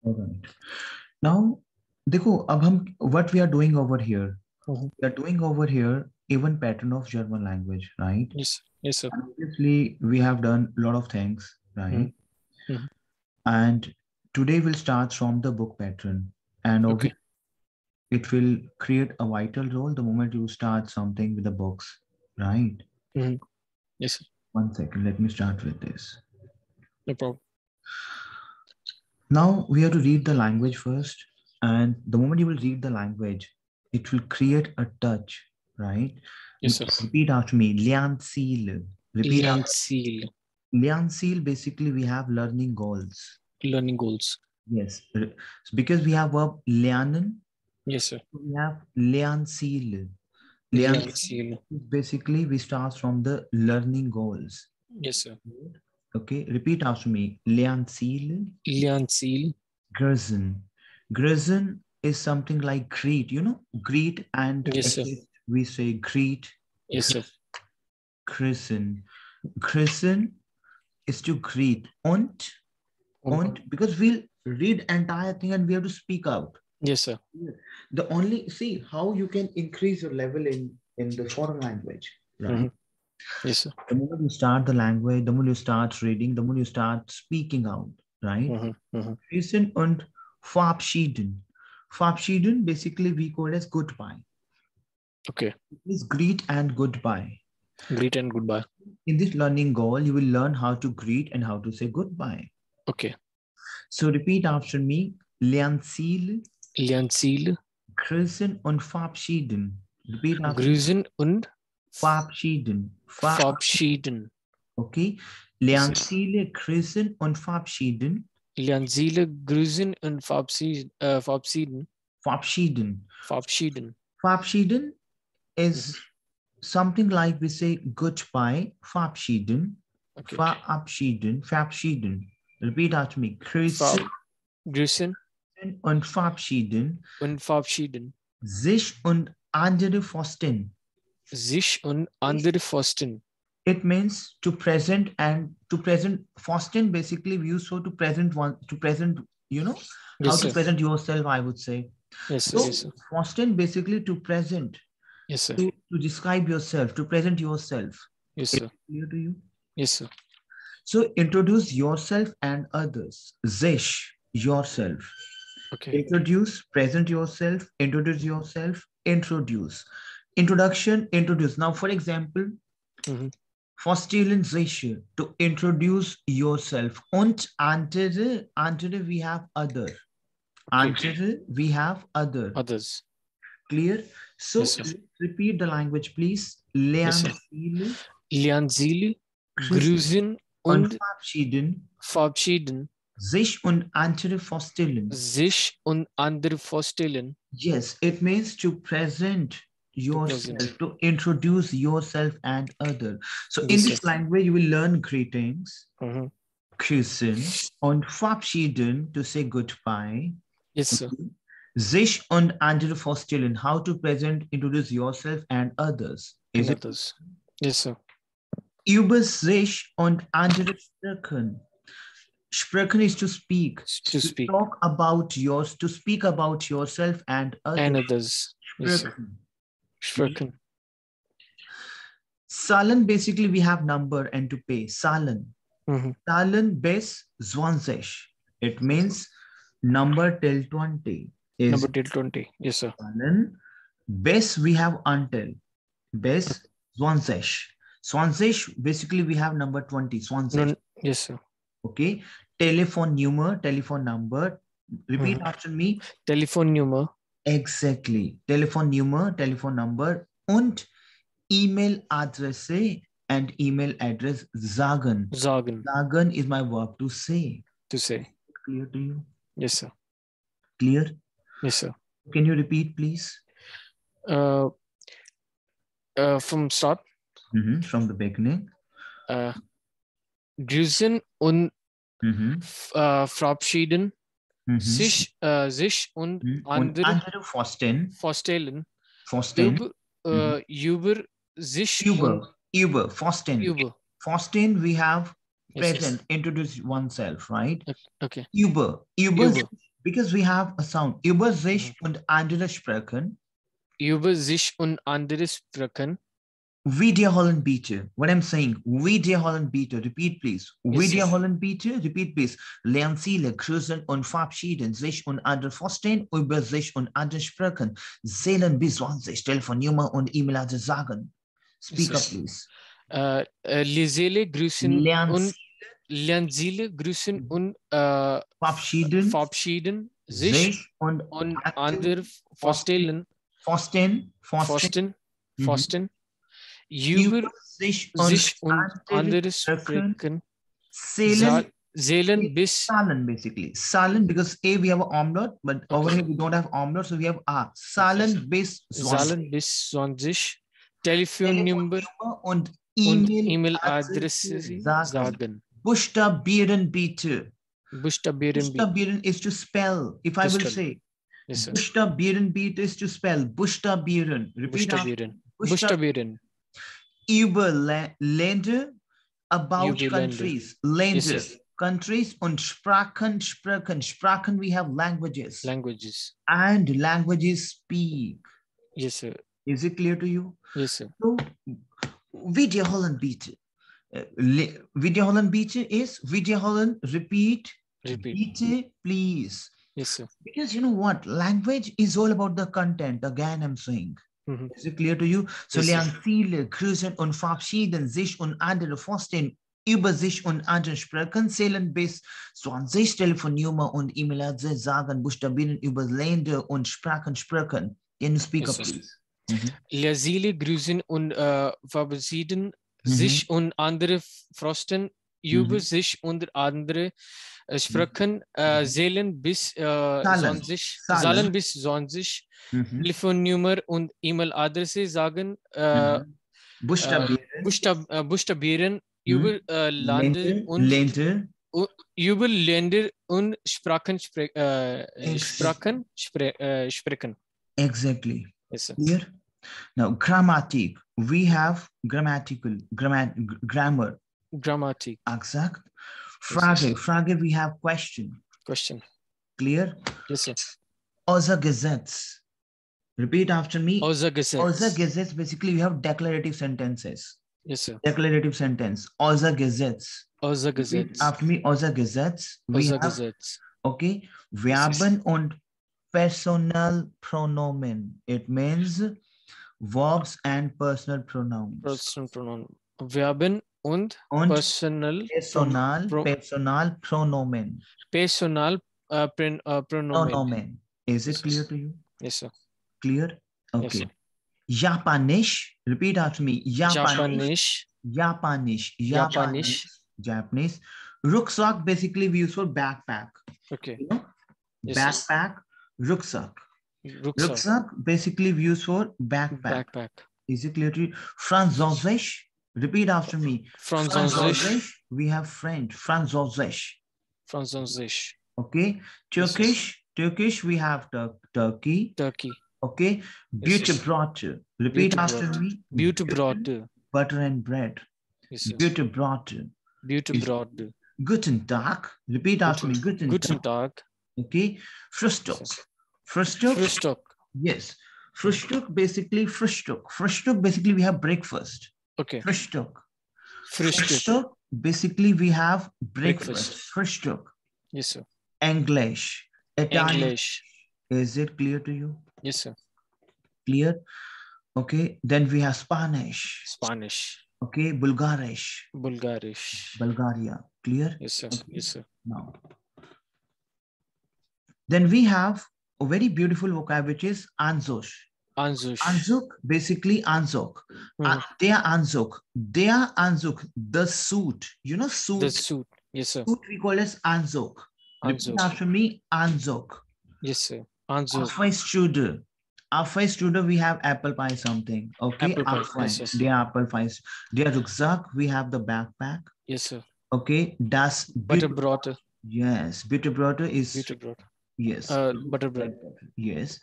Alright. Now, देखो अब हम what we are doing over here. We are doing over here even pattern of German language, right? Yes. Yes, sir. And obviously, we have done a lot of things, right? Mhm. And today we'll start from the book pattern, and Okay. it will create a vital role the moment you start something with the books, right? Yes, sir. 1 second, let me start with this. No problem. Now we have to read the language first, and the moment you will read the language, it will create a touch, right? Yes, sir. Repeat after me. Lernziel. Repeat after. Lernziel. Lernziel. Basically, we have learning goals. Learning goals. Yes, because we have verb lernen, Yes, sir. we have Lernziel. Lernziel. Basically, we start from the learning goals. Yes, sir. Okay, repeat after me. Lernziel. Lernziel. Grüßen. Grüßen is something like greet, greet and Yes, sir. we say greet. Yes, sir. Grüßen. Grüßen is to greet. Und, because we'll read entire thing and we have to speak out. Yes, sir. The only, see how you can increase your level in the foreign language, right? Yes, sir. The moment you start the language, the moment you start reading, the moment you start speaking out, right? Grüßen und verabschieden. Verabschieden, basically we call as goodbye. Okay. It is greet and goodbye. Greet and goodbye. In this learning goal, you will learn how to greet and how to say goodbye. Okay. So repeat after me. Lernziel. Lernziel. Grüßen und verabschieden. Repeat after me. Grüßen und Verabschieden. verabschieden. Okay. Lernziele, grüßen und verabschieden. Lernziele, grüßen und verabschieden. Verabschieden. Verabschieden. Verabschieden is something like we say goodbye. Verabschieden. Okay. Verabschieden. Verabschieden. Repeat after me. Grüßen und verabschieden. Und verabschieden. Sich und andere forsten. Sich und andere forsten. It means to present and to present. Forsten basically we use so to present one to present. How to present yourself. I would say. Yes, so yes, sir. Forsten basically to present. Yes, sir. To describe yourself, to present yourself. Yes, sir. Clear to you? Yes, sir. So introduce yourself and others. Sich, yourself. Okay. Introduce, present yourself, introduce yourself, introduce. Introduction, introduce. Now, for example, vorstellen sich, to introduce yourself. Und andere we have other. Andere we have other. Others. Clear? So yes, repeat the language, please. Lernziele. Lernziele, grüßen und verabschieden. Sich und andere vorstellen. Sich und andere vorstellen. Yes, it means to present yourself, to introduce yourself and other. So in this language, you will learn greetings, grüßen und verabschieden, to say goodbye. Yes, sir. Sich und andere vorstellen, how to present, introduce yourself and others. Is it? Others. Yes, sir. Über sich und andere sprechen. Sprechen is to speak. To speak. Talk about yours, to speak about yourself and others. And others. Yes, sprechen. Zahlen, basically we have number and to pay. Zahlen. Zahlen bis 20. It means number till 20. Number till 20. Yes, sir. Zahlen bis we have until. Bis 20. 20, basically we have number 20. 20. Yes, sir. Okay. Telephone number. Repeat after me. Telephone number. Exactly. Telephone number. Und E-Mail-Adresse and email address sagen. Sagen is my verb to say. To say. Clear to you? Yes, sir. Clear? Yes, sir. Can you repeat, please? From start? From the beginning. Grüßen und verabschieden. Sich und andere vorstellen. Über sich Über vorstellen. Vorstellen, we have present, yes. introduce oneself, right? Okay. Über Because we have a sound. Über sich und andere sprechen. Über sich und andere sprechen. Wiederholen bitte. What I'm saying, wiederholen bitte. Repeat, please. Wiederholen bitte. Repeat, please. Lernen Ziele, grüßen und verabschieden sich und andere verstehen, über sich und andere sprechen. Zählen bis 20, Telefonnummer und E-Mail-Adresse sagen. Speak up, please. Lesele grüßen und Lernziele grüßen und verabschieden sich und andere verstehen. Über sich und andere sprechen. Zählen bis. Zahlen, basically. Zahlen, because A, we have an umlaut, but over here we don't have umlaut, so we have A. Zahlen bis 20. Telefonnummer und E-Mail-Adresse sagen. Buchstabieren bitte. Buchstabieren is to spell. If I will say, Buchstabieren bitte is to spell. Buchstabieren. Repeat. Buchstabieren. Über Länder, about countries. Länder, countries und Sprachen. Sprachen, we have languages. And languages speak. Yes, sir. Is it clear to you? Yes, sir. So, wiederholen bitte. Wiederholen bitte is wiederholen, repeat. Bitte, please. Yes, sir. Because you know what? Language is all about the content. Again, I'm saying. Is it clear to you? So, lernen viele, grüßen und verabschieden sich und andere verstehen, über sich und andere sprechen, zählen bis 20, Telefonnummer und E-Mail-Adresse sagen, buchstabieren über Länder und Sprachen sprechen. Can you speak up, please? Lesile grüßen und verabschieden sich und andere verstehen, über sich und andere sprechen, zählen bis 20, Telefonnummer und E-Mail-Adresse sagen, buchstabieren über Länder und Sprachen sprechen. Exactly. Yes, sir. Clear? Now, grammatic. We have grammar. Grammatik. Exact. Frage, we have question. Clear? Yes, sir. Außer Gesetz. Repeat after me. Außer Gesetz, basically, we have declarative sentences. Yes, sir. Declarative sentence. Außer Gesetz. After me, außer Gesetz. Okay. Verben und personal pronomen. It means verbs and personal pronouns. Verben und personal pronomen. Pronomen. Is it clear to you? Yes, sir. Clear? Okay. Yes, sir. Japanisch. Repeat after me. Japanisch. Rucksack, basically we use for backpack. Okay. You know? Yes, backpack. Rucksack, basically we use for backpack. Is it clear to you? Französisch. Repeat after me. Französisch. We have French. Französisch. Okay. Turkish. We have Turkey. Okay. Butterbrot. Repeat after me. Butterbrot. Butter and bread. Yes, Butterbrot. Guten Tag. Repeat after me. Guten Tag. Okay. Frühstück. Yes. Frühstück, basically Frühstück. Frühstück, basically we have breakfast. Okay. Frühstück, basically we have breakfast. Frühstück. Yes, sir. English. Italian. Is it clear to you? Yes, sir. Clear? Okay. Then we have Spanish. Okay. Bulgaria. Clear? Yes, sir. Okay. Yes, sir. Now. Then we have a very beautiful vocab, which is Anzuk, basically Anzuk. They are Anzuk. The suit. You know suit? The suit. Yes, sir. Suit we call as Anzuk. Repeat after me, Anzuk. Yes, sir. Anzuk. After student, we have apple pie something. Okay. Apple pie. Yes, they are apple pies. They are rucksack. We have the backpack. Yes, sir. Okay. Das Butterbrot. Yes. Butterbrot is. Yes. Butterbread. Yes.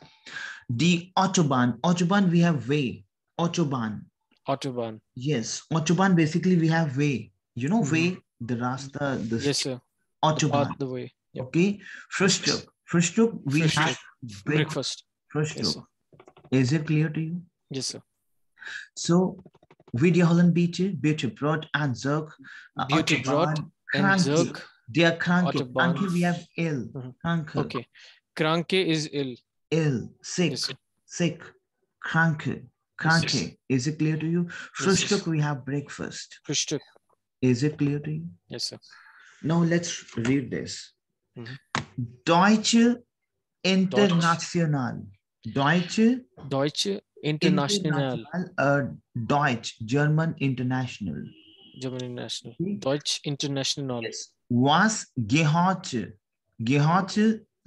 The Autobahn, we have way. Autobahn. Yes. Autobahn, basically we have way. You know way, the rasta. Yes, sir. Autobahn. The way. Yep. Okay. Frühstück. Frühstück, we have breakfast. Frühstück. Yes, is it clear to you? Yes, sir. So, wir haben Brot and Zug. Brot and Zug. They are kranke. Kranke, we have ill. Kranke. Okay. Kranke is ill. Ill, sick, yes, sick, kranke. Kranke. Yes, is it clear to you? Frühstück, yes, we have breakfast. Frühstück. Is it clear to you? Yes, sir. Now let's read this. Deutsche International. Deutsche International. Deutsch, German International. German International. Deutsch International. Yes. Was gehörte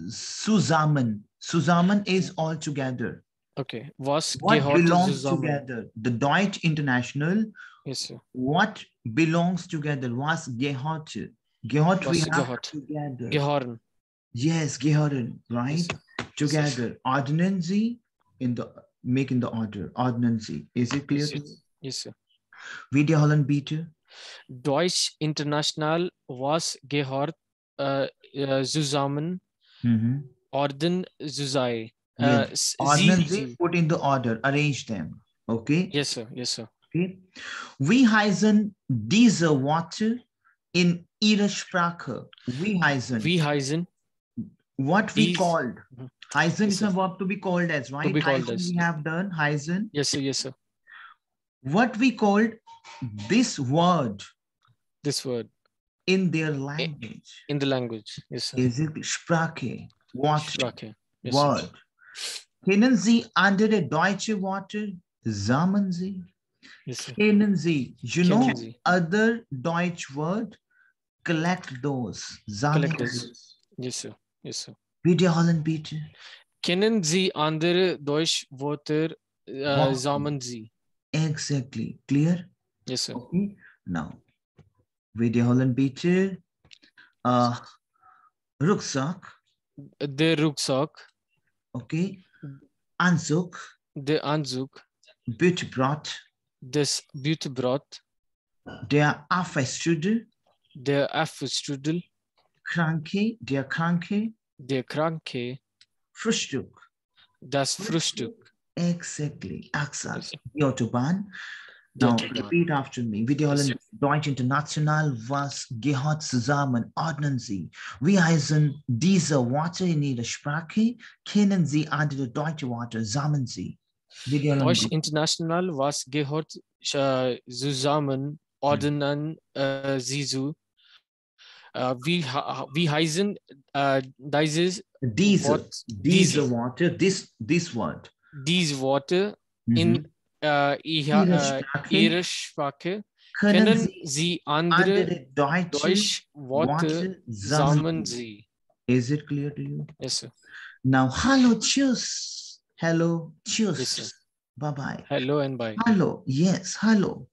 zusammen. Zusammen is all together. Okay. Was what belongs together? The Deutsch International. Yes, sir. What belongs together? Was gehörte. Gehört, we have together. Gehören. Yes, gehören, right? Yes, together. Ordnancy in the making the order. Ordnancy. Is it clear? Yes, to you? Yes, sir. Wir haben bitte. Deutsch International was gehört zusammen. Orden zusammen. Yes. Ordnancy, put in the order, arrange them. Okay? Yes, sir. Yes, sir. Okay. We heißen diese Worte in ihrer Sprache. We heißen. What we called. Heißen is a verb to be called as, right? To be called as. We have done heißen. Yes, sir. Yes, sir. What we called this word. This word. In their language. In the language. Yes, sir. Is it Sprache? What? Sprache. Yes, word. Sir. Kennen Sie andere deutsche Worte? Sagen Sie. Yes, sir. Kennen Sie. You know other Deutsch word? Collect those. Collect those. Yes, sir. Yes, sir. Wir haben bitte. Kennen Sie andere Deutsch Wörter? Sagen Sie. Exactly. Clear? Yes, sir. Okay. Now, wir haben bitte. Rucksack. Der Rucksack. Okay. Anzug. Der Anzug. Büttenbrot. Das Büttenbrot. Der Apfelstrudel. Der Apfelstrudel. Kranke. Der Kranke. Der Kranke. Frühstück. Das Frühstück. Exactly. Exakt. Die Autobahn. Now, repeat after me. Wir haben Deutsch International was gehört zusammen. Ordnen Sie. Wie heißen diese Worte in Ihrer Sprache? Kennen Sie andere deutsche Worte? Sagen Sie. Deutsch International was gehört zusammen. Ordnen Sie zu. Wie heißen diese Worte, this word. Diese Worte in ihrer Sprache. Kennen Sie andere Deutsch Worte? Sagen Sie. Is it clear to you? Yes, sir. Now, hello, cheers. Hello, cheers. Yes, sir. Bye-bye. Hello and bye. Hello, yes, hello.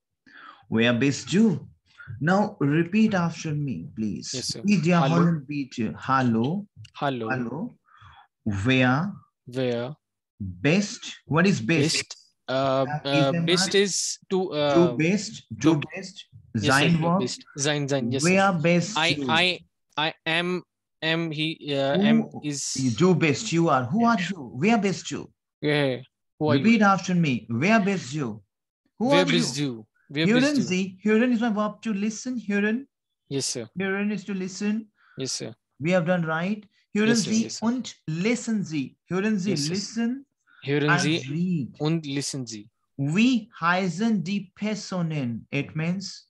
Where best you? Now, repeat after me, please. Yes, sir. Hello. Hello. Hello. Where? Best. What is best? Best is to best. Sein verb. Sein. Yes. Where best? I am. He am is. You do best. You are. Who are you? Where best you? Yeah. Repeat after me. Where best you? Who where are best you? Hören Sie. Hören is my verb to listen. Hören. Yes, sir. Hören is to listen. Yes, sir. We have done right. Hören yes, Sie yes, und lesen Sie. Hören Sie, yes, listen. Hören and Sie read. Und lesen Sie. Wie heißen die Personen? It means.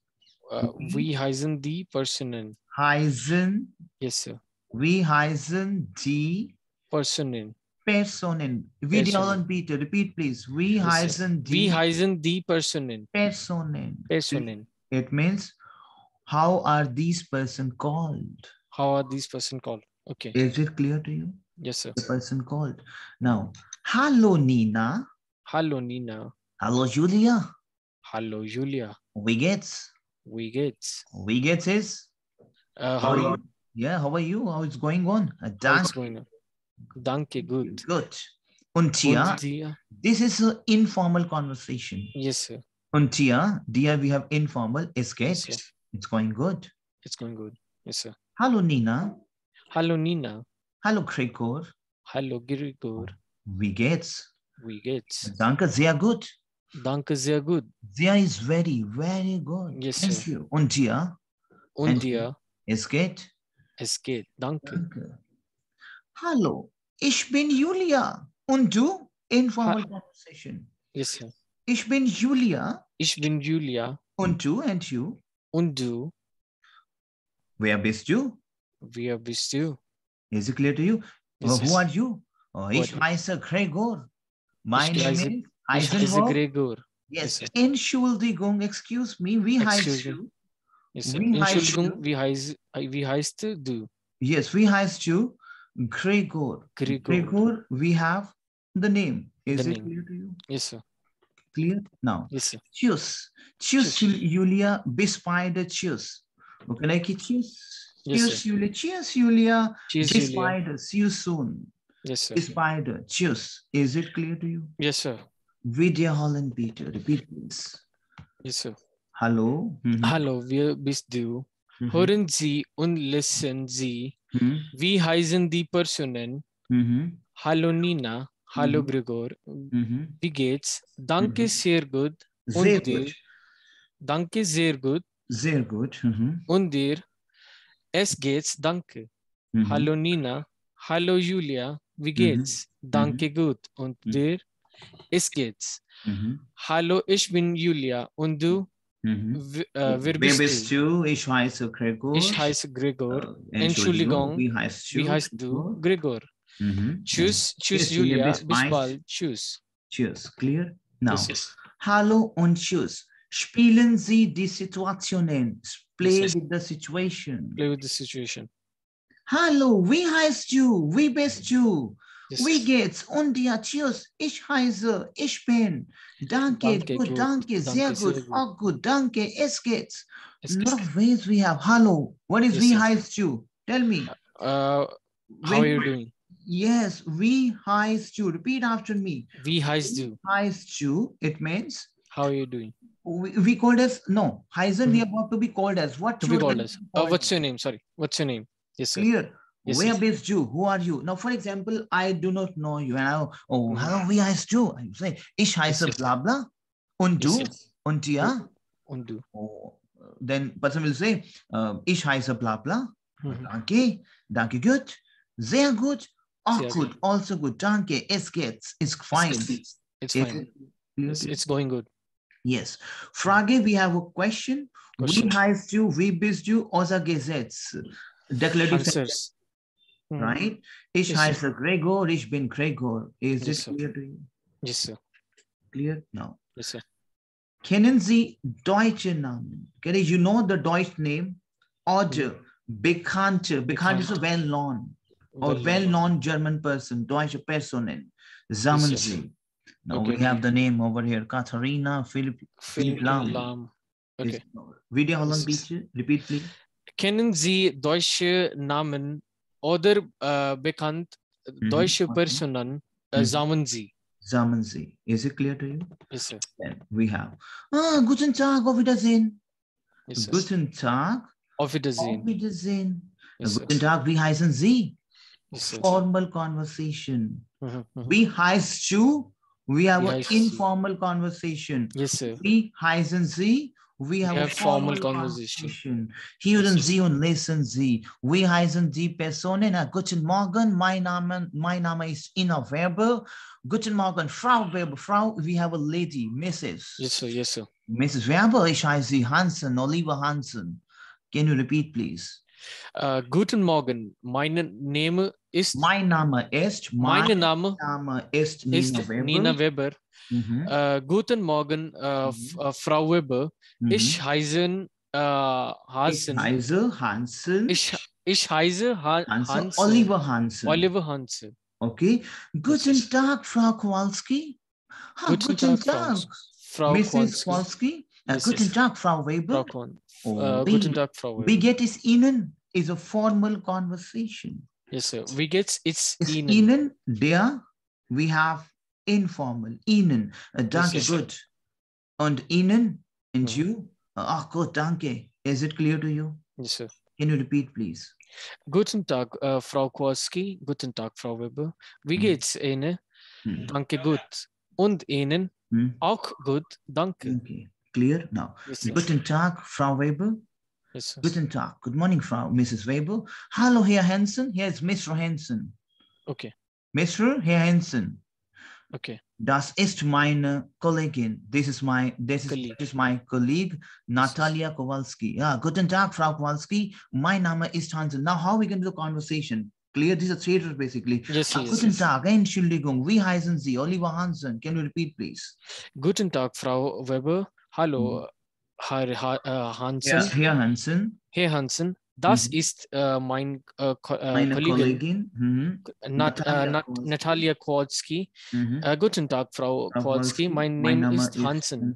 Wie heißen die Personen? Heißen. Yes, sir. Wie heißen die Personen? Personen. Videolan bitte. Repeat, please. Wie heißen die? Wie heißen die Personen? Personen. Personen. It means, how are these person called? How are these person called? Okay. Is it clear to you? Yes, sir. The person called. Now, hello, Nina. Hello, Nina. Hello, Julia. Hello, Julia. Wie geht's? Wie geht's? Wie geht's is? How are you? Yeah, how are you? How is going on? How is going on? Danke, good. Good. Und dir? This is an informal conversation. Yes, sir. Und dir, we have informal. Es geht. Yes, it's going good. It's going good. Yes, sir. Hello, Nina. Hello, Nina. Hallo, Gregor. Hallo, Gregor. Wie geht's? Wie geht's? Danke, sehr gut. Danke, sehr gut. Sehr is very, very good. Yes, Thank sir. you. Und dir? Und dir? Es geht? Es geht. Danke. Danke. Hallo, ich bin Julia. Und du? Informal conversation. Yes, sir. Ich bin Julia. Ich bin Julia. Und du? And you? Und du? Wer bist du? Wer bist du? Is it clear to you? Yes, Who are you? Ich are heiße Gregor. My ich name heiße, is ich heiße Gregor. Yes, Yes, Entschuldigung, excuse me, wie heißt du? Yes, sir. Wie heißt Entschuldigung, du? wie heißt du? Yes, wie heißt du? Gregor. Gregor. We have the name. Is The it name. clear to you? Yes, sir. Clear? Now. Yes, sir. Tschüss. Tschüss, Julia. Bis beide. Tschüss. Okay, tschüss. Yes, Tschüss, Julia. Tschüss, Julia. Cheers, Bis Julia. beide. See you soon. Yes, sir. Bis beide. Tschüss. Is it clear to you? Yes, sir. Wiederholen bitte. Repeat, please. Yes, sir. Hallo. Hallo, wer bist du? Hören Sie und lesen Sie. Wie heißen die Personen? Hallo Nina. Hallo Gregor. Wie geht's? Danke, sehr gut. Sehr Und dir? gut. Danke, sehr gut. Sehr gut. Und dir? Es geht's, danke. Hallo Nina. Hallo Julia. Wie geht's? Danke, gut. Und dir? Es geht's. Hallo, ich bin Julia. Und du? Wer bist du? Ich heiße Gregor. Ich heiße Gregor. Entschuldigung. Wie heißt du? Gregor. Tschüss, tschüss Julia. Bis bald. Tschüss. Tschüss. Clear? Now. Yes. Hallo und tschüss. Spielen Sie die Situationen. Play with the situation. Play with the situation. Hallo, wie heißt du? Wie bist du? Yes. Wie geht's? Und dir? Tschüss. Ich heiße, ich bin. Danke, gut, danke, sehr gut. Auch gut, danke, es geht's. Lot of ways we have. Hallo, what is wie heißt du? Tell me. How are you doing? Yes, wie heißt du? Repeat after me. Wie heißt du? Heißt du, it means. How are you doing? We called as, no, heißen, we are about to be called as. What to be called as? What's your name? Sorry, what's your name? Yes, sir. Clear. Yes, where bist du? Who are you? Now, for example, I do not know you. And I, hello, wie heißt du? I say, ich heiße blah blah. Und du? Und dir? Und du. Then person will say, ich heiße blah blah. Danke, danke gut, sehr gut, auch gut, also gut, danke, es geht's, it's fine. It's fine. It's going good. Yes. Frage, we have a question. Wie heißt du, wie bist du, außer Gesetz? Declarative sentence. Right? Ich heiße Gregor, ich bin Gregor. Is it clear to you? Yes, sir. Clear? No. Yes, sir. Kennen Sie deutsche Namen? You know the Deutsch name? Oder bekannte. Bekannt is a well-known or well-known German person. Deutsche Personen. Sammeln Sie. Now we have the name over here. Katharina, Philipp Lahm. Okay. Video Holland bitte. Repeat, please. Kennen Sie deutsche Namen oder bekannt deutsche Personen? Sammeln Sie. Sammeln Sie. Is it clear to you? Yes, sir. Then we have. Guten Tag, auf Wiedersehen. Yes, Guten Tag. Auf Wiedersehen. Auf Wiedersehen. Yes, Guten Tag, wie heißen Sie? Yes, formal conversation. Wie heißt du? We have an informal conversation. Yes, sir. Wie heißen Sie? We have a formal conversation. Hören Sie und lesen Sie. Wie heißen die Personen? Guten Morgen, mein Name ist Ina Weber. Guten Morgen, Frau Weber. Frau, we have a lady, Mrs. Yes, sir. Yes, sir. Mrs. Weber, ich heiße Hansen, Oliver Hansen. Can you repeat, please? Guten Morgen, mein Name ist. Mein Name ist. Mein Name ist Nina Weber. Guten Morgen, Frau Weber. Ich heiße Hansen. Ich heiße Hansen. Oliver Hansen. Oliver Hansen. Okay. Guten Tag, Frau Kowalski. Guten Tag, Frau Mrs. Kowalski. Guten Tag, Frau Weber. Guten Tag, Frau Weber. Wie geht es Ihnen? Is a formal conversation. Yes, sir. Wie geht's? It's Ihnen. Ihnen, there we have informal. Ihnen, danke, good. Und Ihnen, and you, ach gut, danke. Is it clear to you? Yes, sir. Can you repeat, please? Guten Tag, Frau Kowalski. Guten Tag, Frau Weber. Wie geht's Ihnen? Danke gut. Und Ihnen? Auch gut, danke. Okay, clear now. Yes, Guten Tag, Frau Weber. Yes, sir. Guten Tag. Good morning, Frau Mrs. Weber. Hallo, Herr Hansen. Here is Mr. Hansen. Okay. Mr. Herr Hansen. Okay. Das ist meine Kollegin. This is my colleague, Natalia Kowalski. Yeah, guten Tag, Frau Kowalski. Mein Name ist Hansen. Now, how are we going to do the conversation? Clear? These are theaters, basically. Yes, yes. Guten Tag, Entschuldigung, wie heißen Sie? Oliver Hansen. Can you repeat, please? Guten Tag, Frau Weber. Hallo, Herr Hansen. Ja, Herr Hansen. Herr Hansen. Das ist meine Kollegin Natalia Kowalski. Guten Tag, Frau Kowalski. Mein Name ist Hansen.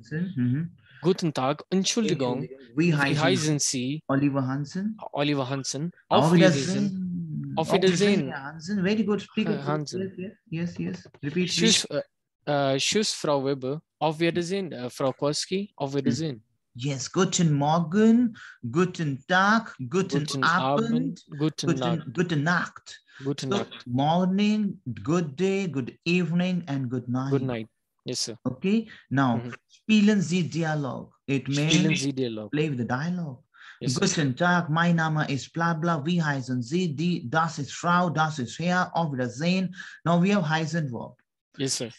Guten Tag, Entschuldigung. Wie heißen Sie? Oliver Hansen. Oliver Hansen. Auf Wiedersehen. Auf Wiedersehen. Hansen. Very good. Speaker. Hansen. Yes. Repeat. Tschüss, Frau Weber. Auf Wiedersehen, Frau Kowalski. Auf Wiedersehen. Yes, guten Morgen, guten Tag, guten Abend, guten Nacht. Guten Nacht. Good morning, good day, good evening, and good night. Good night. Yes, sir. Okay, now, spielen Sie Dialog. It means Dialog. Play with the dialogue. Yes, guten Tag, mein Name ist bla bla, wie heißen Sie, die, das ist Frau, das ist Herr, auf Wiedersehen. Now we have heißen verb. Yes, sir.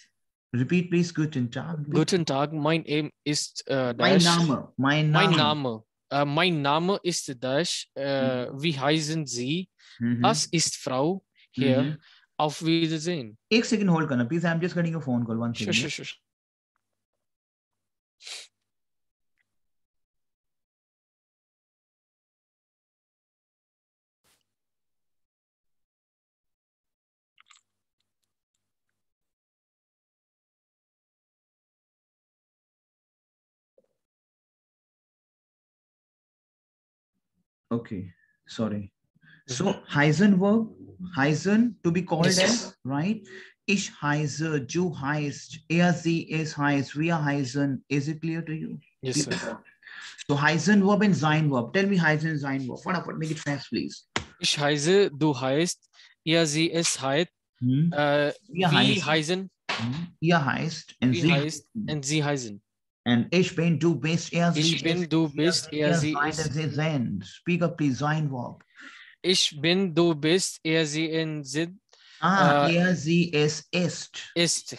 Repeat, please. Guten Tag. Guten Tag, mein Name ist mein Name. Mein Name ist Dash. Wie heißen Sie? Das ist Frau. Hier. Auf Wiedersehen. एक second hold करना, please. I'm just getting a phone call. One second. Sure. Okay, sorry. So heißen verb, heißen to be called as, right? Ich heiße, du heißt, sie, es heißt, wir heißen. Is it clear to you? Yes, sir. So heißen verb and sein verb. Tell me heißen and sein verb. What? Make it fast, please. Ich heiße, du heißt, sie, es heißt, wir heißen. Ihr heißt und sie heißen. And ich bin, du bist, sie. Ich bin, du bist, sie ist. Speak up, please. Sein verb. Ich bin, du bist, sie sind. Sie, es ist.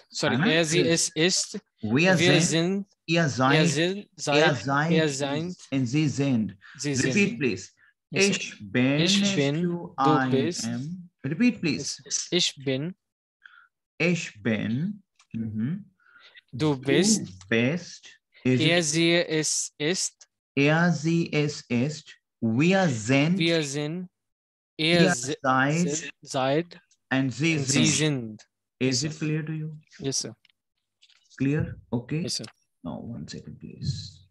Sorry, sie, es ist. Wir sind. Ihr seid. seid. Und sie sind. Repeat, please. Ich bin, du bist. Repeat, please. Ich bin. Du bist. Sie, es ist. Sie, es ist. Wir sind. Seid. And sie sind. Is it clear to you? Yes, sir. Clear? Okay. Yes, sir. Now, 1 second, please.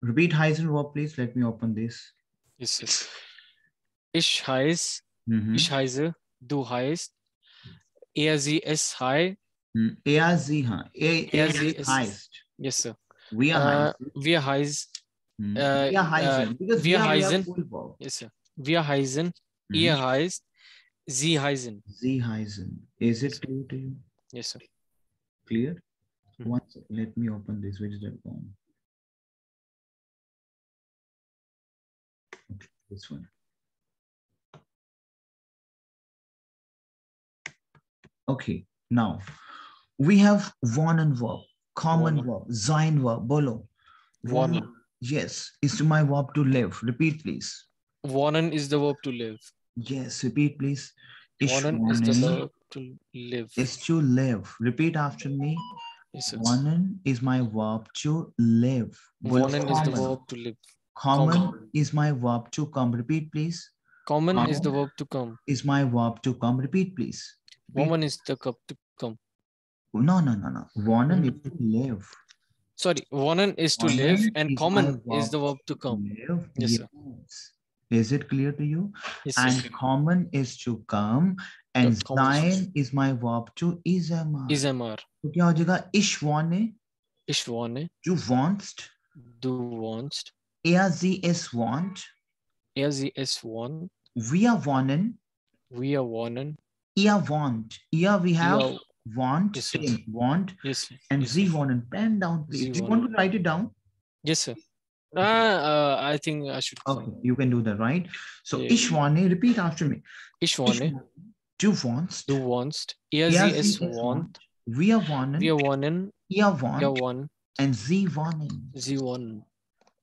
Repeat heißen verb, please. Let me open this. Yes. Ich heiße, du heißt, sie, es heißt. Sie heißt. Yes, sir. Wir heißen. Wir heißen. Yes, sir. Wir heißen, ihr heißt, sie heißen. Sie heißen. Is it clear to you? Yes, sir. Clear? 1 second. Let me open this. Where is that going? Okay, this one. Okay, now we have wohnen verb, common verb, sein verb, bolo. Wohnen. Yes, is my verb to live. Repeat, please. Wohnen is the verb to live. Yes, repeat, please. Wohnen is the verb to live. Is to live. Repeat after me. Yes, wohnen is my verb to live. Wohnen is the verb to live. Common is my verb to come. Repeat, please. Common is the verb to come. Is my verb to come. Repeat, please. Woman is the verb to come. No. Wohnen is to live. Sorry, wohnen is to live and kommen is the verb to come. Live. Yes, sir. Is it clear to you? Yes, and sir. kommen is to come and sein is my verb to ismar. Ismar. तो क्या हो जाएगा? Ich wohne. Ich wohne. Du wohnst. Du wohnst. Sie es wohnt. Sie es wohnt. Wir wohnen. Wir wohnen. Ihr wohnt. Ihr, we have want, yes, same, want. Yes. And yes, Sie wohnen. Pen down, please. Do you want to write it down? Yes, sir. I think I should. Okay, you can do that, right? So, yeah. Ich wohne, repeat after me. Ich wohne. Du wohnst. Du wohnst. Sie es wohnt. Wir wohnen. Wir wohnen. Ihr wohnt. Ihr wohnt. And Sie wohnen. Sie wohnen.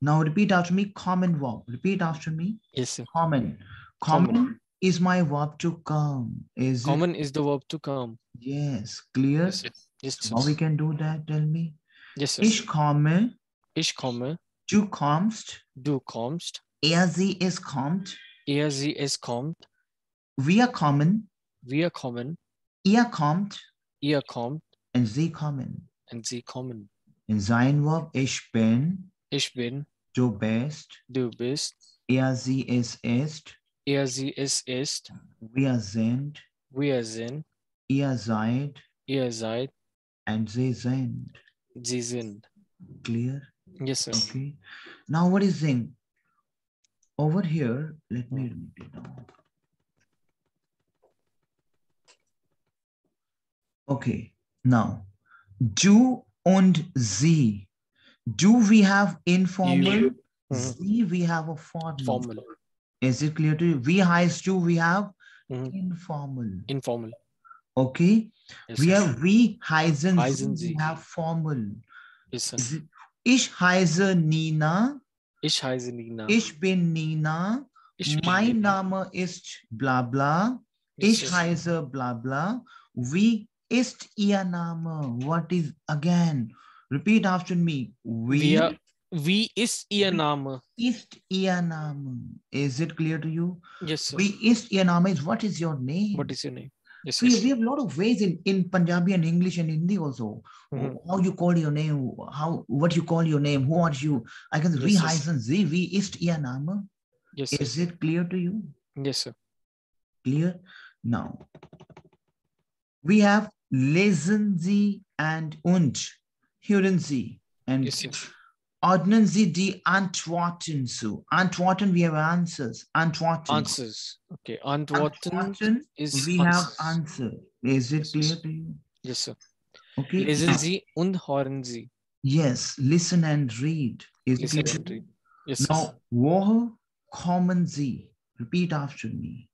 Now repeat after me, common verb. Repeat after me. Yes, sir. Common. Common is my verb to come. Common is the verb to come. Yes. Clear? Yes, sir. Yes, sir. How we can do that? Tell me. Yes, sir. Ich komme. Ich komme. Du kommst. Du kommst. Sie es kommt. Sie es kommt. Wir kommen. Wir kommen. Ihr kommt. Ihr kommt. And Sie kommen. And Sie kommen. In sein Verb, ich bin. Ich bin. Du bist. Du bist. Sie es ist. Sie es ist. Wir sind. Wir sind. Ihr seid. Ihr seid. And sie sind. Sie sind. Clear? Yes, sir. Okay. Now what is saying? Over here, let me read it down. Okay. Now, du und sie. Do we have informal? Sie, we have a formal. Is it clear to you? We heißt du, we have informal. Informal. Okay. Yes, we have we heißen sie, we have formal. Yes, sir. Ich heiße Nina. Ich heiße Nina. Ich bin Nina. Mein Name ist bla bla. Ich heiße bla bla. Wie ist Ihr Name? What is again? Repeat after me. Wie ist Ihr Name? Ist Ihr Name. Is it clear to you? Yes, sir. Wie ist Ihr Name is what is your name? What is your name? Yes, we have a lot of ways in Punjabi and English and Hindi also. How you call your name, what you call your name, who are you? I can say, wie ist Ihr Name? Yes, sir. Is it clear to you? Yes, sir. Clear? Now, we have lesen Sie and hören Sie. And yes, ordnen Sie die Antworten zu. Antworten, we have answers. Antworten. Answers. Okay. Antworten is we answers. have answer. Is it clear to you? Yes, sir. Okay. Lesen Sie und hören Sie. Yes. Listen and read. Is listen it clear? And read. Yes, now, woher kommen Sie? Repeat after me.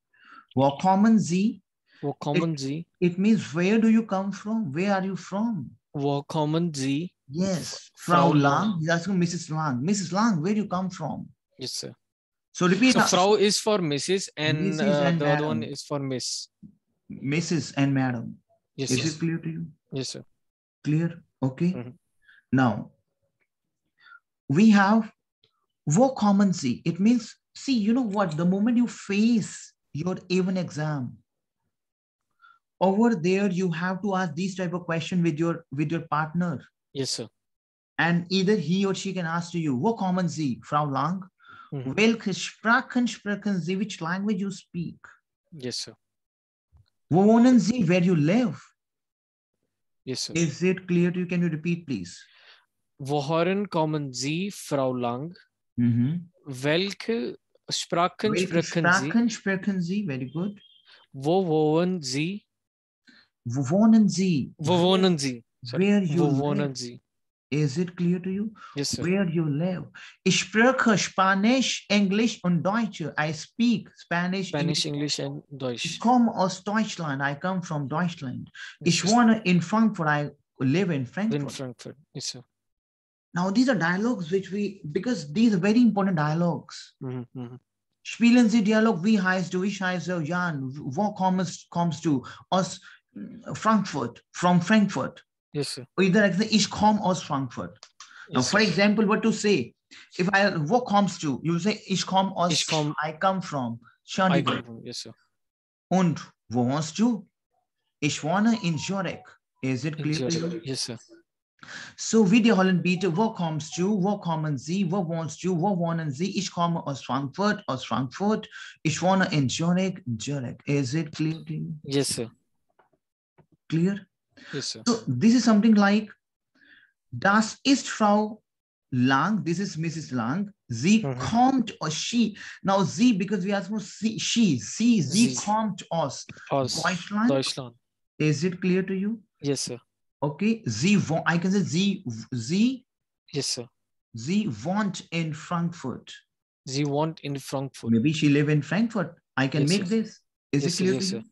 Woher kommen Sie? Woher kommen Sie? It means where do you come from? Where are you from? Woher kommen Sie? Yes. Frau Lang. He's asking Mrs. Lang. Mrs. Lang, where do you come from? Yes, sir. So repeat. So Frau is for Mrs. and, the other one is for Miss. Mrs. and Madam. Yes. Is it clear to you? Yes, sir. Clear? Okay. Now, we have wo kommen Sie. It means, see, you know what? The moment you face your A1 exam, over there you have to ask these type of question with your partner. Yes, sir. And either he or she can ask to you, wo kommen Sie, Frau Lang? Welche Sprachen sprechen Sie? Which language you speak? Yes, sir. Wo wohnen Sie? Where you live? Yes, sir. Is it clear to you? Can you repeat, please? Wohin kommen Sie, Frau Lang? Welche Sprachen sprechen Sie? Very good. Wo wohnen Sie? Wo wohnen Sie? Wo wohnen Sie? Where you Wo live? wohnen Sie? Is it clear to you? Yes, sir. Where you live? Ich spreche Spanisch, English und Deutsch. I speak Spanish, English and Deutsch. Ich komme aus Deutschland. I come from Deutschland. Ich wohne in Frankfurt. I live in Frankfurt. In Frankfurt. Yes, sir. Now, these are dialogues because these are very important dialogues. Spielen Sie Dialog, wie heißt du, ich heiße Jan, wo kommst du? Aus Frankfurt, from Frankfurt. Yes, sir. Either I say, ich komme aus Frankfurt. Now, for example, what to say? If wo kommst du? You say, ich komme aus, I come from Chandigarh. Yes, sir. Und wo wohnst du? Ich wohne in Zurich. Is it clear to you? Yes, sir. So wiederholen bitte, wo kommst du, wo kommen Sie, wo wohnst du, wo wohnen Sie? Ich komme aus Frankfurt. Ich wohne in Zurich. Is it clear to you? Yes, sir. Clear? Yes, sir. So this is something like, das ist Frau Lang, this is Mrs. Lang. Sie kommt aus she. Now sie, because we are supposed to see, sie kommt aus Deutschland. Is it clear to you? Yes, sir. Okay, I can say sie. Yes, sir. Sie wohnt in Frankfurt. Sie wohnt in Frankfurt. Maybe she live in Frankfurt. I can make this. Is it clear to you?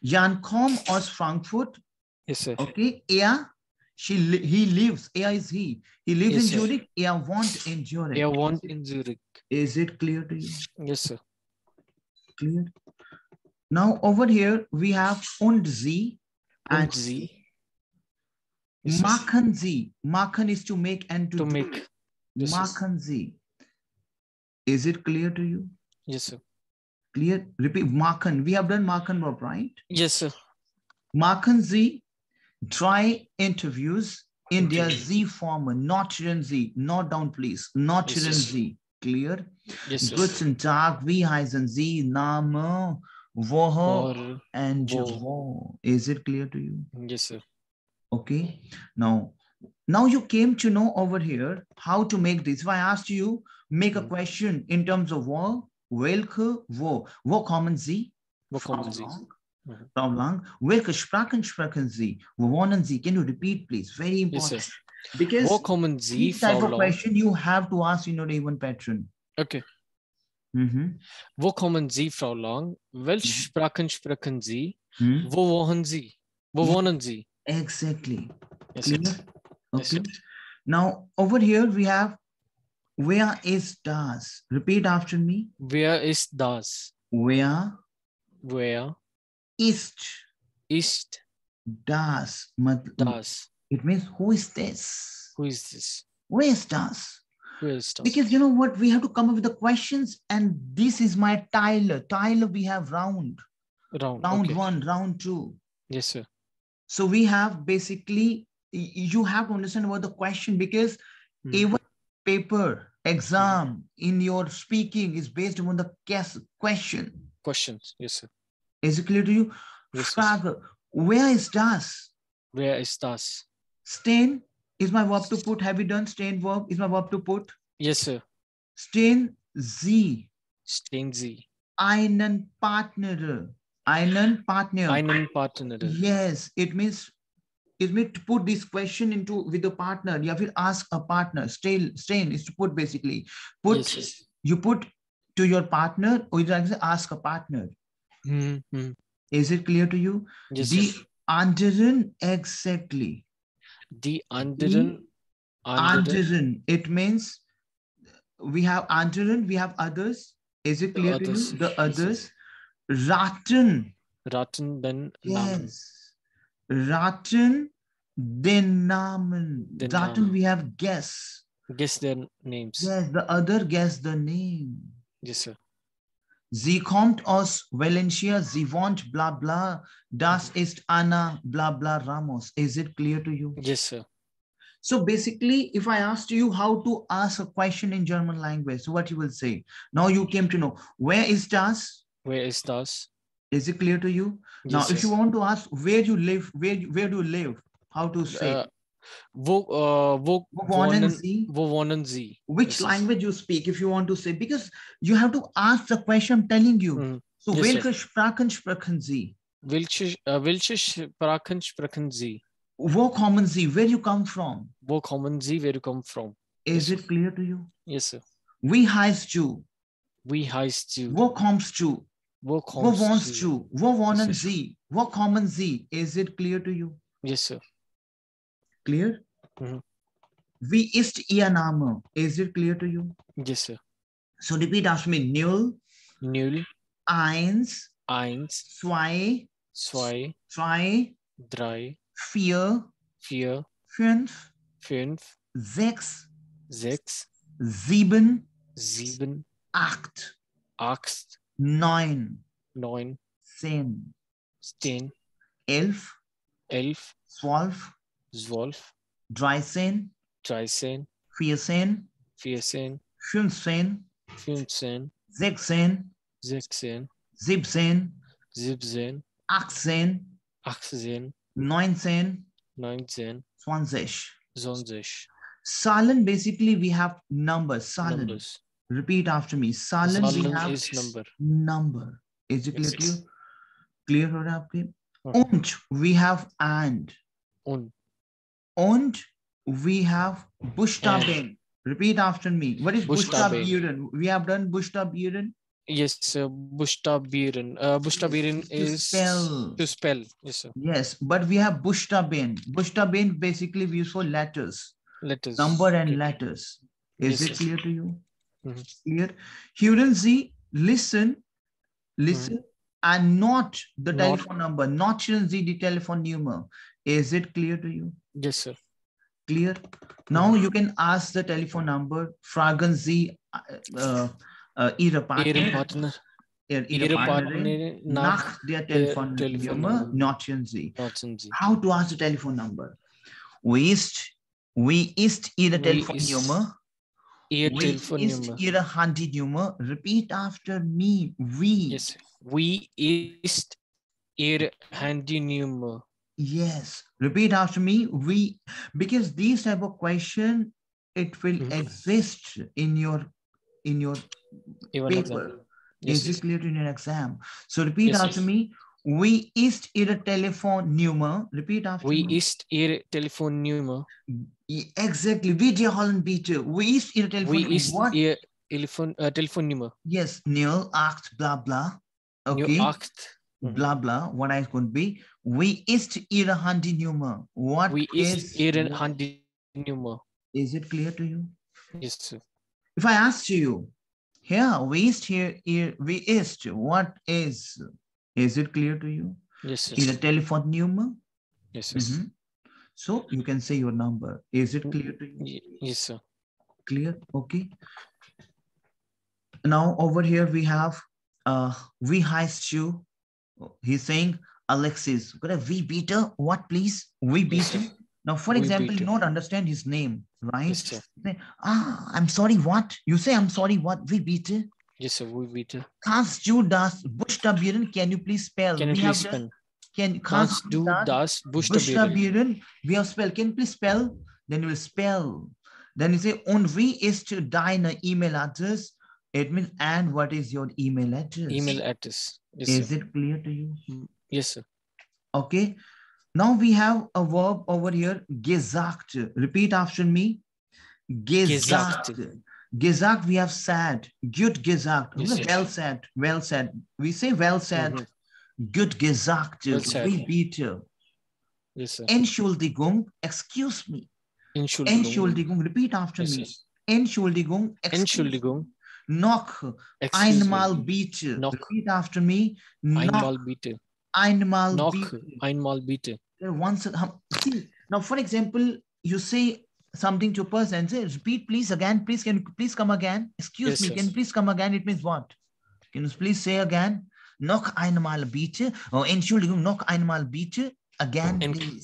Jan kommt aus Frankfurt. Yes, sir. Okay, he lives. Is he? He lives in Zurich. Wohnt in Zurich. Wohnt in Zurich. Is it clear to you? Yes, sir. Clear. Now over here we have und sie and sie. Machen Sie. Machen is to make and to make. Yes, machen Sie. Is it clear to you? Yes, sir. Clear? Repeat. Machen. We have done machen verb, right? Yes, sir. Machen Sie 3 interviews in their Sie form. Not Sie. Not down, please. Not Sie. Clear? Yes, sir. Guten Tag. Wie heißen Sie? Name, woher, and wo. Is it clear to you? Yes, sir. Okay, now you came to know over here how to make this. If I asked you, make a question in terms of wo, welche, wo kommen Sie? Wo kommen Sie? Frau Lang. Welche Sprachen sprechen Sie? Wo wohnen Sie? Can you repeat, please? Very important. Yes, sir. Because wo kommen Sie, this type of question you have to ask in your A1 pattern. Okay. Wo kommen Sie, Frau Lang? Welche Sprachen sprechen Sie? Wo wohnen Sie? Wo wohnen Sie? Exactly. Yes, clear? Okay. Yes, now over here we have where is das? Repeat after me. Where is das? Where ist das? Das. It means who is this? Who is this? Where is das? Where is das? Because you know what, we have to come up with the questions, and this is my Tyler. We have round okay. 1, round 2. Yes, sir. So we have basically, you have to understand about the question, because even paper exam in your speaking is based upon the question. Questions, yes, sir. Is it clear to you? Yes, Frage, where is das? Where is das? Stehen is my verb to put. Have you done stehen verb? Is my verb to put? Yes, sir. Stehen Sie. Stehen Sie. Einen Partner. Einen Partner. Yes, it means to put this question into with a partner. You have to ask a partner. Stehen is to put, basically. Yes. You put to your partner, or you actually ask a partner. Is it clear to you? Yes. Die anderen, exactly. Die anderen. It means we have anderen, we have others. Is it clear to you? The others. Raten, den yes. Namen. Raten, den Namen. Raten, we have guess. Guess their names. Yes, the other guess the name. Yes, sir. Sie kommt aus Valencia. Sie wohnt, blah, blah. Das ist Ana, blah, blah, Ramos. Is it clear to you? Yes, sir. So basically, if I asked you how to ask a question in German language, what you will say? Now you came to know. Where is das? Where is das? Is it clear to you? Yes, now, if you want to ask where you live, where do you live? How to say? Wo wohnen Sie? Which language you speak, if you want to say, because you have to ask the question I'm telling you. So, yes, welche Sprachen sprechen Sie? Welche Sprachen sprechen Sie? Wo kommen Sie? Where you come from? Wo kommen Sie? Where you come from? Is it clear to you? Yes, sir. Wie heißt du? Wie heißt du? Wo kommst du? Wo wohnst du? Wo wohnen Sie? Wo kommen Sie? Is it clear to you? Yes, sir. Clear? Wie ist Ihr Name? Is it clear to you? Yes, sir. So repeat after me. 0, 1, 2, 3, 4, 5, 6, 7, 8, 9, 10, 10, 11, 11, Zwölf, 12, 13, 13, 14, 14, 15, 15, 16, 16, 17, 17, 18, 18, 19, 19, 20. 20. Silent, basically, we have numbers. Silent. Numbers. Repeat after me. Silent, we Zahlen have is number. number. Is it clear Yes. to you? Clear हो रहा है आपके? Uh-huh. Und, we have and. Und, we have Buchstaben. Repeat after me. What is Buchstabieren? We have done Buchstabieren. Yes, Buchstabieren. Buchstabieren is spell. To spell. Yes, sir. Yes, but we have Buchstaben. Buchstaben basically we use for letters. Letters. Number and letters. Is Yes, it sir. clear to you? Mm-hmm. Clear? Hören Sie, listen, and not the telephone number. Not hören Sie die Telefonnummer. Is it clear to you? Yes, sir. Clear? Now you can ask the telephone number. Fragen Sie Ihre Partner. Ihre Partnerin nach der Telefonnummer. Not hören Sie. How to ask the telephone number? Wie ist Ihre Telefonnummer? Wie ist Ihre Handynummer? Repeat after me. Wie. Yes. Wie ist Ihre Handynummer? Yes. Repeat after me. We, because these type of question, it will exist in your paper. Exam. Yes, Is it clear in an exam? So repeat after me. Wie ist Ihre Telefonnummer? Repeat after me. Wie ist Ihre Telefonnummer? Exactly. Wiederholen bitte. Wie ist Ihre Telefonnummer? Wie ist Ihre Telefonnummer? Yes. 08 blah blah. Okay. 08 blah blah. What I could be. Wie ist Ihre Handynummer? What Wie ist Ihre Handynummer? Is it clear to you? Yes, sir. If I ask you, here, wie ist, what is? Is it clear to you? Yes, sir. Ihre Telefonnummer? Yes, sir. So you can say your number. Is it clear to you? Yes, sir. Clear? Okay. Now over here we have wie heißt du? He's saying Alexis. Wie bitte? What please? Wie bitte? Yes, now, for example, you don't understand his name, right? Yes, sir. I'm sorry, what? You say, I'm sorry, what? Wie bitte? Yes, sir. Wie bitte? Kannst du das Buchstabieren? Can you please spell? Can you please spell? Kannst du das Buchstabieren? We have spell. Can you please spell? Then you will spell. Then you say, und wie ist deine email address? It means, and what is your email address? Email address. Yes, is sir. it clear to you? Yes, sir. Okay. Now we have a verb over here, gesagt. Repeat after me. Gesagt. Gesagt, we have said. Gut gesagt. Yes, well said. Well said. We say well said. Gut gesagt. Well said. Wie bitte? Yes, sir. Entschuldigung. Excuse me. Entschuldigung. Repeat after me. Entschuldigung. Entschuldigung. Noch. Einmal bitte. Noch. Repeat after me. Einmal bitte. Einmal noch bitte. Einmal bitte. Once, see, now for example, you say something to a person, say, repeat please again, please, can you please come again? Excuse me, can you please come again? It means what? Can you please say again? Noch einmal bitte. Or Entschuldigung, noch einmal bitte. Again, please.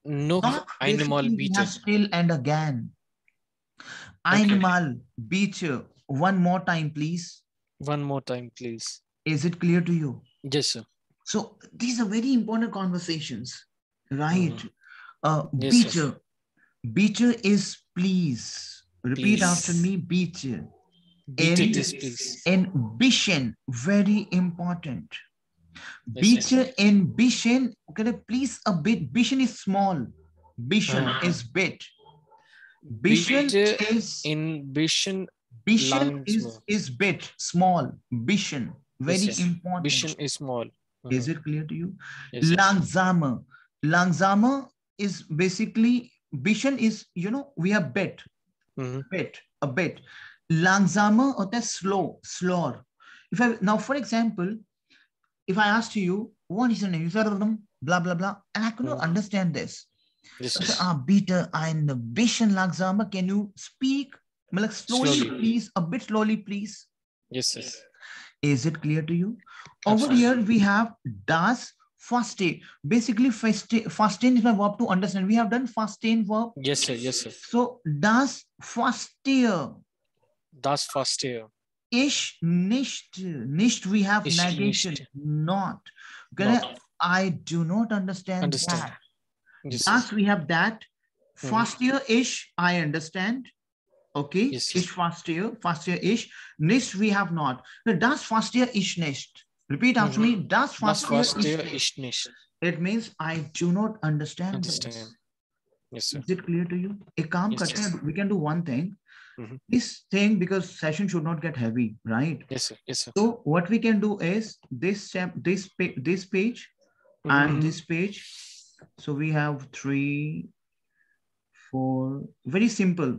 Noch einmal bitte. Still and again. Einmal bitte. One more time, please. One more time, please. Is it clear to you? Yes, sir. So these are very important conversations, right? Yes, bitte. Sir. Bitte is please. Repeat after me, bitte. Bitte is please. Ambition, very important. Yes, bitte and bisschen, please a bit. Bisschen is small. Bisschen is bit. Bisschen is in bisschen. Bisschen is bit, small. Bisschen, very important. Bisschen is small. Is it clear to you? Yes, langsamer. Langsamer is basically, bisschen is, you know, we have bit. Bit, a bit. Langsamer or that's slower. Now, for example, if I asked you, what is your name? You said blah, blah, blah. And I could not understand this. Yes, bitte ein bisschen langsamer. Can you speak? Slowly, please. A bit slowly, please. Yes, yes. Is it clear to you? Over here, we have das faste. Basically, fasten is my verb to understand. We have done fasten verb. Yes, sir. Yes, sir. So, das faste. Das faste. Ich nicht. Nicht, we have Ich negation. nicht. Not. Not. I do not understand that. Yes, Das, we have that. Faster ish, I understand. Okay. Yes. Ich faster ish. Nicht, we have not. Das faster ich nicht. Repeat after me. Das faster ich nicht. It means I do not understand. Yes, sir. Is it clear to you? Yes. We can do one thing. This thing, because session should not get heavy, right? Yes, sir. Yes, sir. So what we can do is this page and this page. So we have 3, 4, very simple,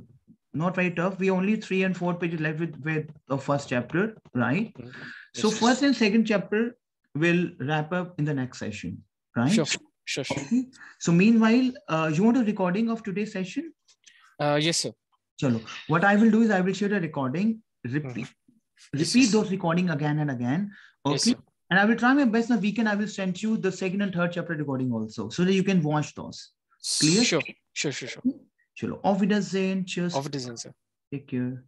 not very tough. We only 3 and 4 pages left with the first chapter, right? Yes, so first and second chapter will wrap up in the next session, right? Sure. Okay. So meanwhile, you want a recording of today's session? Yes, sir. Chalo. What I will do is I will share a recording, repeat those recording again and again. Okay. Yes, and I will try my best in the weekend. I will send you the second and third chapter recording also, so that you can watch those. Clear? Sure. Chalo. Auf Wiedersehen. Cheers. Auf Wiedersehen, sir. Take care.